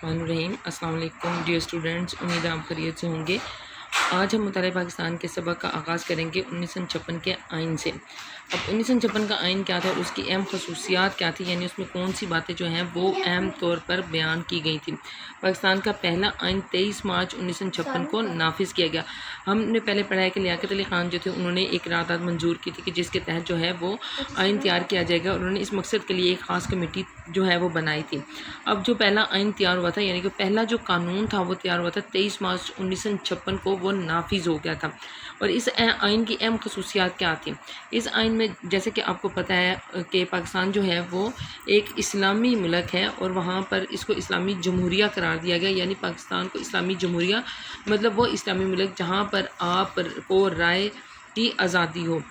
बिस्मिल्लाहिर्रहमानिर्रहीम। अस्सलाम वालेकुम डियर स्टूडेंट्स, उम्मीद है आप खैरियत से होंगे। आज हम मुतालिब पाकिस्तान के सबक का आगाज़ करेंगे 1956 के आइन से। अब 1956 का आइन क्या था और उसकी अहम खसूसियात क्या थी, यानी उसमें कौन सी बातें जो हैं वो अहम तौर पर बयान की गई थी। पाकिस्तान का पहला आइन 23 मार्च 1956 को नाफिज किया गया। हमने पहले पढ़ा है कि लियाकत अली ख़ान जो थे उन्होंने एक राहदाद मंजूर की थी कि जिसके तहत जो है वो आइन तैयार किया जाएगा, और उन्होंने इस मकसद के लिए एक ख़ास कमेटी जो है वो बनाई थी। अब जो पहला आइन तैयार हुआ था, यानी कि पहला जो कानून था वो तैयार हुआ था 23 मार्च 1956 को, वो नाफिज हो गया था। और इस आइन की अहम खसूसियात क्या थी। इस आइन में जैसे कि आपको पता है कि पाकिस्तान जो है वो एक इस्लामी मुल्क है और वहाँ पर इसको इस्लामी जमहूरिया करार दिया गया, यानी पाकिस्तान को इस्लामी जमहूरिया मतलब वो इस्लामी मुल्क जहाँ पर आप को राय की आज़ादी हो।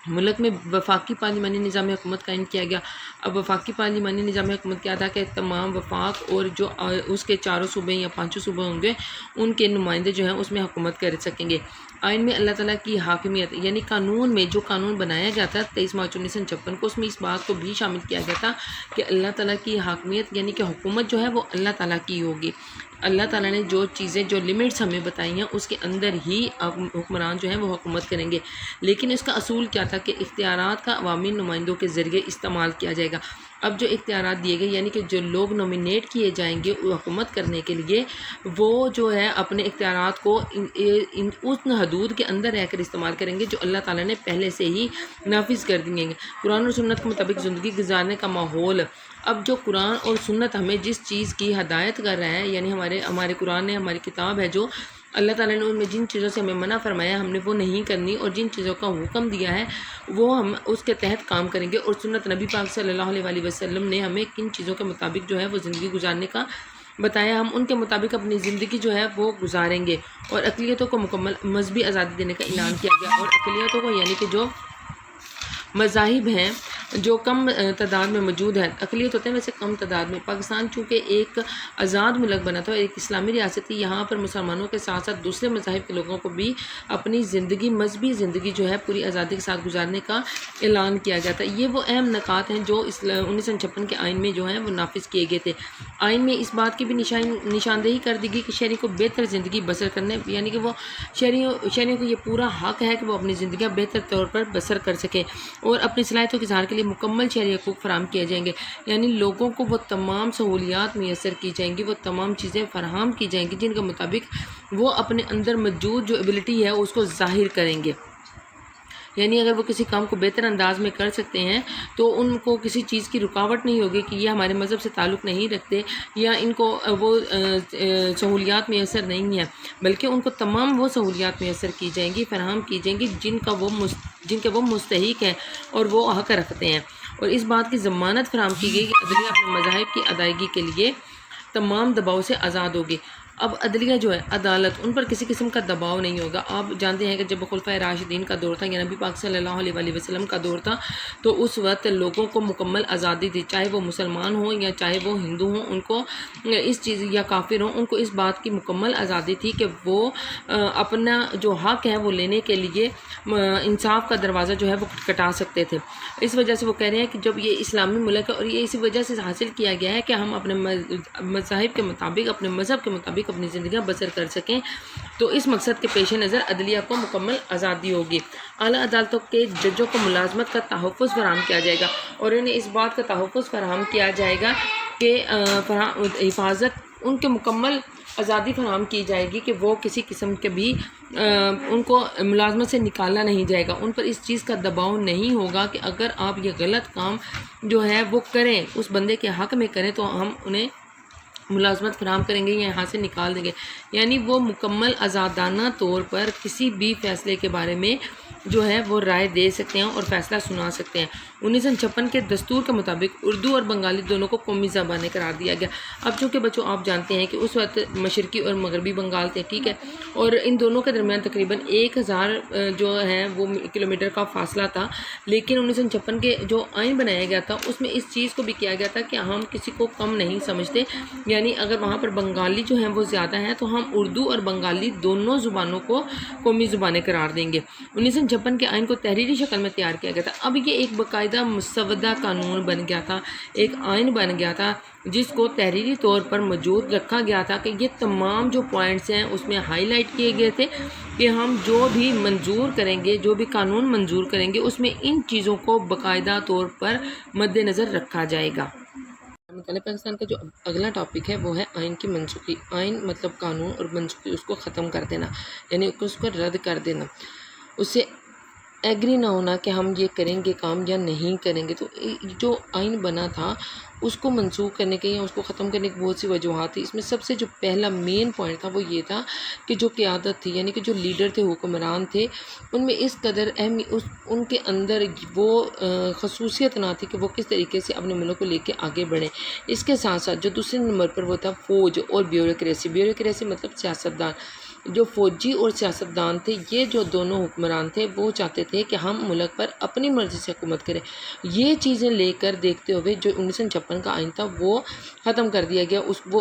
मुल्क में वफाकी पार्लिमानी निज़ाम हुकूमत कायम किया गया। अब वफाकी पार्लिमानी निज़ाम हुकूमत क्या था कि तमाम वफाक और जो उसके चारों सूबे या पाँचों सूबे होंगे उनके नुमाइंदे जो हैं उसमें हुकूमत कर सकेंगे। आइन में अल्लाह ताला की हाकिमियत यानी कानून में जो कानून बनाया गया था 23 मार्च 1956 को, उसमें इस बात को भी शामिल किया गया था कि अल्लाह ताला की हाकिमियत यानी कि हुकूमत जो है वो अल्लाह ताला की होगी। अल्लाह ताला ने जो चीज़ें जो लिमिट्स हमें बताई हैं उसके अंदर ही हुक्मरान जो हैं वो हुकूमत करेंगे। लेकिन इसका असूल क्या था कि इख्तियारात का अवामी नुमाइंदों के ज़रिए इस्तेमाल किया जाएगा। अब जो इख्तियारात दिए गए यानी कि जो लोग नॉमिनेट किए जाएंगे हुकूमत करने के लिए, वो जो है अपने इख्तियारात को उस हदूद के अंदर रहकर इस्तेमाल करेंगे जो अल्लाह ताला ने पहले से ही नाफिज कर दिए। कुरान और सुन्नत के मुताबिक ज़िंदगी गुजारने का माहौल, अब जो कुरान और सुन्नत हमें जिस चीज़ की हदायत कर रहा है, यानी हमारे कुरान ने हमारी किताब है जो अल्लाह ताला ने उनमें जिन चीज़ों से हमें मना फरमाया हमने वो नहीं करनी, और जिन चीज़ों का हुक्म दिया है वो हम उसके तहत काम करेंगे। और सुन्नत नबी पाक सल्लल्लाहु अलैहि वसल्लम ने हमें किन चीज़ों के मुताबिक जो है वो ज़िंदगी गुजारने का बताया, हम उनके मुताबिक अपनी ज़िंदगी जो है वो गुजारेंगे। और अक़लियतों को मुकम्मल मजहबी आज़ादी देने का ऐलान किया गया। और अक़लियतों को यानी कि जो मज़ाहिब हैं जो कम तादाद में मौजूद है, अक़लियत होते हैं वैसे कम तादाद में। पाकिस्तान चूँकि एक आज़ाद मुल्क बना था, एक इस्लामी रियासत थी, यहाँ पर मुसलमानों के साथ साथ दूसरे मज़ाहिब के लोगों को भी अपनी ज़िंदगी मजहबी ज़िंदगी जो है पूरी आज़ादी के साथ गुजारने का ऐलान किया गया था। ये वो अहम नकात हैं जो 1956 के आइन में जो हैं वो नाफिज किए गए थे। आइन में इस बात की भी निशानदेही कर दी गई कि शहरी को बेहतर ज़िंदगी बसर करने, यानी कि वो शहरियों को ये पूरा हक़ है कि वो अपनी ज़िंदगी बेहतर तौर पर बसर कर सकें और अपनी सलाहियतों के इज़हार के लिए मुकम्मल शहरी हकूक़ फराहम किए जाएंगे। यानी लोगों को वो तमाम सहूलियात मैसर की जाएंगी, वो तमाम चीज़ें फराहम की जाएंगी जिनके मुताबिक वो अपने अंदर मौजूद जो एबिलिटी है उसको ज़ाहिर करेंगे। यानी अगर वो किसी काम को बेहतर अंदाज में कर सकते हैं तो उनको किसी चीज़ की रुकावट नहीं होगी कि ये हमारे मज़हब से ताल्लुक़ नहीं रखते या इनको वो सहूलियात मैसर नहीं है, बल्कि उनको तमाम वो सहूलियात मैसर की जाएंगी, फराहम की जाएंगी जिनके वो मुस्तहिक हैं और वो हक़ रखते हैं। और इस बात की ज़मानत फराहम की गई कि अदलिया अपने मज़ाहिब की अदायगी के लिए तमाम दबाव से आज़ाद होगी। अब अदलिया जो है अदालत, उन पर किसी किस्म का दबाव नहीं होगा। आप जानते हैं कि जब खुलफाए राशिदीन का दौर था या नबी पाक सल्लल्लाहु अलैहि वसल्लम का दौर था तो उस वक्त लोगों को मुकम्मल आज़ादी थी, चाहे वो मुसलमान हों या चाहे वो हिंदू हों, उनको इस चीज़ या काफिर हों, उनको इस बात की मुकम्मल आज़ादी थी कि वो अपना जो हक़ है वो लेने के लिए इंसाफ का दरवाज़ा जो है वो खटखटा सकते थे। इस वजह से वो कह रहे हैं कि जब ये इस्लामी मुल्क है और ये इसी वजह से हासिल किया गया है कि हम अपने मज़ाहिब के मुताबिक, अपने मज़हब के मुताबिक अपनी ज़िंदगी बसर कर सकें, तो इस मकसद के पेश नज़र अदलिया को मुकम्मल आज़ादी होगी। आला अदालतों के जजों को मुलाजमत का तहफ़्फ़ुज़ फराहम किया जाएगा और इन्हें इस बात का तहफ़्फ़ुज़ फराहम किया जाएगा कि हिफाजत उनके मुकम्मल आज़ादी फराहम की जाएगी कि वो किसी किस्म के भी उनको मुलाजमत से निकाला नहीं जाएगा। उन पर इस चीज़ का दबाव नहीं होगा कि अगर आप ये गलत काम जो है वो करें, उस बंदे के हक़ में करें, तो हम उन्हें मुलाजमत फराहम करेंगे या यहाँ से निकाल देंगे। यानी वो मुकम्मल आज़ादाना तौर पर किसी भी फ़ैसले के बारे में जो है वो राय दे सकते हैं और फ़ैसला सुना सकते हैं। 1956 के दस्तूर के मुताबिक उर्दू और बंगाली दोनों को कौमी ज़बानें करार दिया गया। अब चूँकि बच्चों आप जानते हैं कि उस वक्त मशरक़ी और मगरबी बंगाल थे, ठीक है, और इन दोनों के दरमियान तकरीबन 1000 जो है वो किलोमीटर का फासला था। लेकिन 1956 के जो आइन बनाया गया था उसमें इस चीज़ को भी किया गया था कि हम किसी को कम नहीं समझते, यानी अगर वहाँ पर बंगाली जो हैं वो ज़्यादा हैं तो हम उर्दू और बंगाली दोनों ज़ुबानों को कौमी ज़ुबानें करार देंगे। 1956 کے آئین کو تحریری شکل میں تیار کیا گیا تھا. اب یہ ایک باقاعدہ مسودہ قانون بن گیا تھا، ایک آئین بن گیا تھا جس کو تحریری طور پر موجود رکھا گیا تھا کہ یہ تمام جو پوائنٹس ہیں اس میں ہائی لائٹ کیے گئے تھے کہ ہم جو بھی منظور کریں گے، جو بھی قانون منظور کریں گے، اس میں ان چیزوں کو باقاعدہ طور پر مد نظر رکھا جائے گا. مطالعہ پاکستان کا جو اگلا ٹاپک ہے وہ ہے آئین کی منسوخی. آئین مطلب قانون، اور منسوخی اس کو ختم کر دینا، یعنی اس کو رد کر دینا، اس سے ایگری نہ ہونا کہ ہم یہ کریں گے کام یا نہیں کریں گے. تو جو آئین بنا تھا اس کو منسوخ کرنے کے یا اس کو ختم کرنے کی بہت سی وجوہات تھی. اس میں سب سے جو پہلا مین پوائنٹ تھا وہ یہ تھا کہ جو قیادت تھی، یعنی کہ جو لیڈر تھے، حکمران تھے، ان میں اس قدر ان کے اندر وہ خصوصیت نہ تھی کہ وہ کس طریقے سے اپنے ملک کو لے کے آگے بڑھیں. اس کے ساتھ ساتھ جو دوسرے نمبر پر وہ تھا فوج اور بیوروکریسی. بیوروکریسی مطلب سیاستدان. جو فوجی اور سیاستدان تھے، یہ جو دونوں حکمران تھے، وہ چاہتے تھے کہ ہم ملک پر اپنی مرضی سے حکومت کریں. یہ چیزیں لے کر دیکھتے ہوئے جو 1956 کا آئین تھا وہ ختم کر دیا گیا،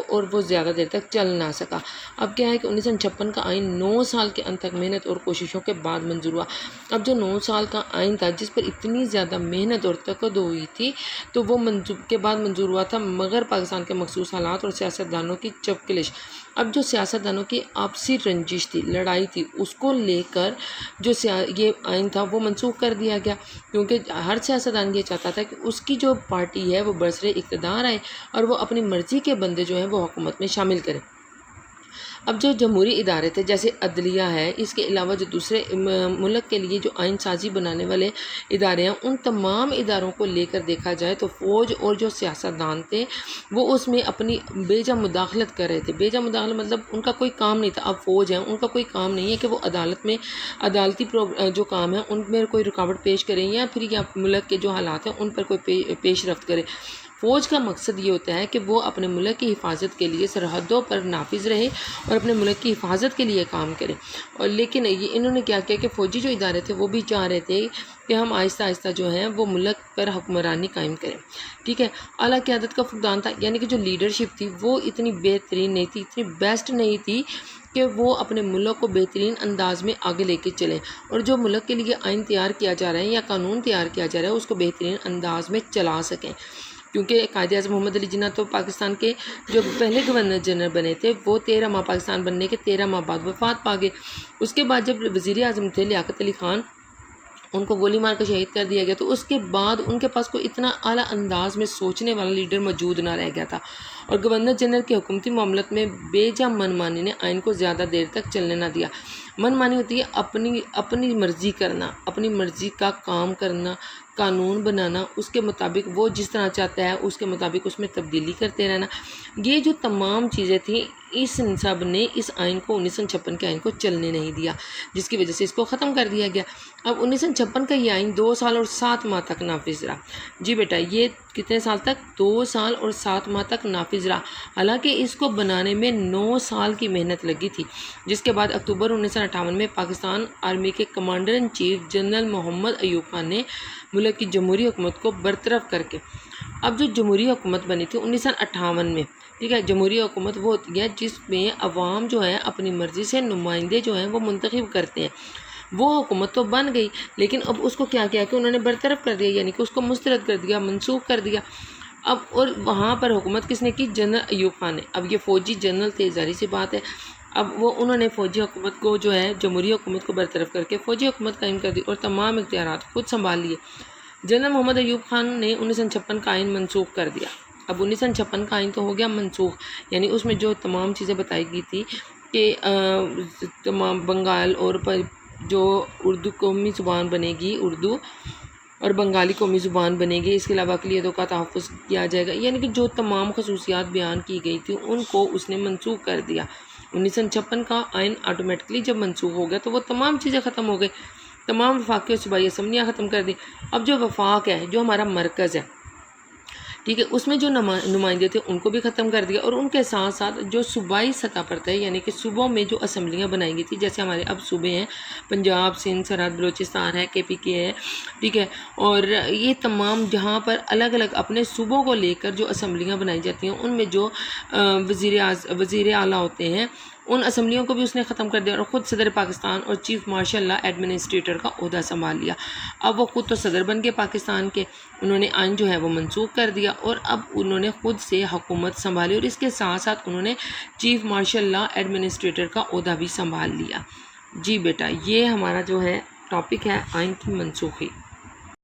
اور وہ زیادہ دیر تک چل نہ سکا. اب کیا ہے کہ 1956 کا آئین 9 سال کے انتھک محنت اور کوششوں کے بعد منظور ہوا. اب جو 9 سال کا آئین تھا جس پر اتنی زیادہ محنت اور تقد ہوئی تھی، تو وہ کے بعد منظور ہوا تھا، مگر پاکستان کے مخصوص حالات اور سیاستدانوں کی چپکلش. اب جو سیاستدانوں کی آپسی رنجش تھی، لڑائی تھی، اس کو لے کر جو یہ آئین تھا وہ منسوخ کر دیا گیا، کیونکہ ہر سیاستدان یہ چاہتا تھا کہ اس کی جو پارٹی ہے وہ برسر اقتدار آئے اور وہ اپنی مرضی کے بندے جو ہیں وہ حکومت میں شامل کرے. اب جو جمہوری ادارے تھے جیسے عدلیہ ہے، اس کے علاوہ جو دوسرے ملک کے لیے جو آئین سازی بنانے والے ادارے ہیں، ان تمام اداروں کو لے کر دیکھا جائے تو فوج اور جو سیاستدان تھے وہ اس میں اپنی بیجا مداخلت کر رہے تھے. بیجا مداخلت مطلب ان کا کوئی کام نہیں تھا. اب فوج ہیں، ان کا کوئی کام نہیں ہے کہ وہ عدالت میں عدالتی جو کام ہے ان میں کوئی رکاوٹ پیش کریں یا پھر یا ملک کے جو حالات ہیں ان پر کوئی پیش رفت کرے. فوج کا مقصد یہ ہوتا ہے کہ وہ اپنے ملک کی حفاظت کے لیے سرحدوں پر نافذ رہے اور اپنے ملک کی حفاظت کے لیے کام کرے. اور لیکن انہوں نے کیا کیا کہ فوجی جو ادارے تھے وہ بھی چاہ رہے تھے کہ ہم آہستہ آہستہ جو ہیں وہ ملک پر حکمرانی قائم کریں. ٹھیک ہے، اعلیٰ قیادت کا فقدان تھا، یعنی کہ جو لیڈرشپ تھی وہ اتنی بہترین نہیں تھی، اتنی بیسٹ نہیں تھی کہ وہ اپنے ملک کو بہترین انداز میں آگے لے کے چلیں، اور جو ملک کے لیے آئین تیار کیا جا رہا ہے یا قانون تیار کیا جا رہا ہے اس کو بہترین انداز میں چلا سکیں. کیونکہ قائد اعظم محمد علی جناح تو پاکستان کے جو پہلے گورنر جنرل بنے تھے وہ 13 ماہ پاکستان بننے کے 13 ماہ بعد وفات پا گئے. اس کے بعد جب وزیر اعظم تھے لیاقت علی خان، ان کو گولی مار کر شہید کر دیا گیا، تو اس کے بعد ان کے پاس کوئی اتنا اعلیٰ انداز میں سوچنے والا لیڈر موجود نہ رہ گیا تھا، اور گورنر جنرل کے حکومتی معاملات میں بے جا من مانی نے آئین کو زیادہ دیر تک چلنے نہ دیا. من مانی ہوتی ہے اپنی مرضی کرنا، اپنی مرضی کا کام کرنا، قانون بنانا، اس کے مطابق وہ جس طرح چاہتا ہے اس کے مطابق اس میں تبدیلی کرتے رہنا. یہ جو تمام چیزیں تھیں اس سب نے اس آئین کو 1956 کے آئین کو چلنے نہیں دیا، جس کی وجہ سے اس کو ختم کر دیا گیا. اب 1956 کا یہ آئین 2 سال اور 7 ماہ تک نافذ رہا. جی بیٹا، یہ کتنے سال تک؟ 2 سال اور 7 ماہ تک نافذ رہا. حالانکہ اس کو بنانے میں 9 سال کی محنت لگی تھی، جس کے بعد اکتوبر 1958 میں پاکستان آرمی کے کمانڈر ان چیف جنرل محمد ایوب خان نے ملک کی جمہوری حکومت کو برطرف کر کے، اب جو جمہوری حکومت بنی تھی 1958 میں، ٹھیک ہے، جمہوری حکومت وہ ہوتی ہے جس میں عوام جو ہے اپنی مرضی سے نمائندے جو ہیں وہ منتخب کرتے ہیں. وہ حکومت تو بن گئی، لیکن اب اس کو کیا کیا کہ انہوں نے برطرف کر دیا، یعنی کہ اس کو مسترد کر دیا، منسوخ کر دیا. اب اور وہاں پر حکومت کس نے کی؟ جنرل ایوب خان نے. اب یہ فوجی جنرل تھے، ظاہر سی بات ہے، اب انہوں نے فوجی حکومت کو جو ہے جمہوری حکومت کو برطرف کر کے فوجی حکومت قائم کر دی اور تمام اختیارات خود سنبھال لیے. جنرل محمد ایوب خان نے 1956 کا آئین منسوخ کر دیا. اب 1956 کا آئین تو ہو گیا منسوخ، یعنی اس میں جو تمام چیزیں بتائی گئی تھی کہ تمام بنگال اور جو اردو قومی زبان بنے گی، اردو اور بنگالی قومی زبان بنے گی، اس کے علاوہ اقلیتوں کا تحفظ کیا جائے گا، یعنی کہ جو تمام خصوصیات بیان کی گئی تھی ان کو اس نے منسوخ کر دیا. 1956 کا آئین آٹومیٹکلی جب منسوخ ہو گیا تو وہ تمام چیزیں ختم ہو گئی، تمام وفاقی اور صوبائی اسمبلیاں ختم کر دی. اب جو وفاق ہے، جو ہمارا مرکز ہے، ٹھیک ہے، اس میں جو نمائندے تھے ان کو بھی ختم کر دیا، اور ان کے ساتھ ساتھ جو صوبائی سطح پر تھے، یعنی کہ صوبوں میں جو اسمبلیاں بنائی گئی تھی، جیسے ہمارے اب صوبے ہیں، پنجاب، سندھ، سرحد، بلوچستان ہے، KPK ہے، ٹھیک ہے، اور یہ تمام جہاں پر الگ الگ اپنے صوبوں کو لے کر جو اسمبلیاں بنائی جاتی ہیں، ان میں جو وزیر اعلیٰ ہوتے ہیں ان اسمبلیوں کو بھی اس نے ختم کر دیا اور خود صدر پاکستان اور چیف مارشل لا ایڈمنسٹریٹر کا عہدہ سنبھال لیا۔ اب وہ خود تو صدر بن کے پاکستان کے، انہوں نے آئین جو ہے وہ منسوخ کر دیا اور اب انہوں نے خود سے حکومت سنبھالی اور اس کے ساتھ ساتھ انہوں نے چیف مارشل لا ایڈمنسٹریٹر کا عہدہ بھی سنبھال لیا۔ جی بیٹا، یہ ہمارا جو ہے ٹاپک ہے آئین کی منسوخی۔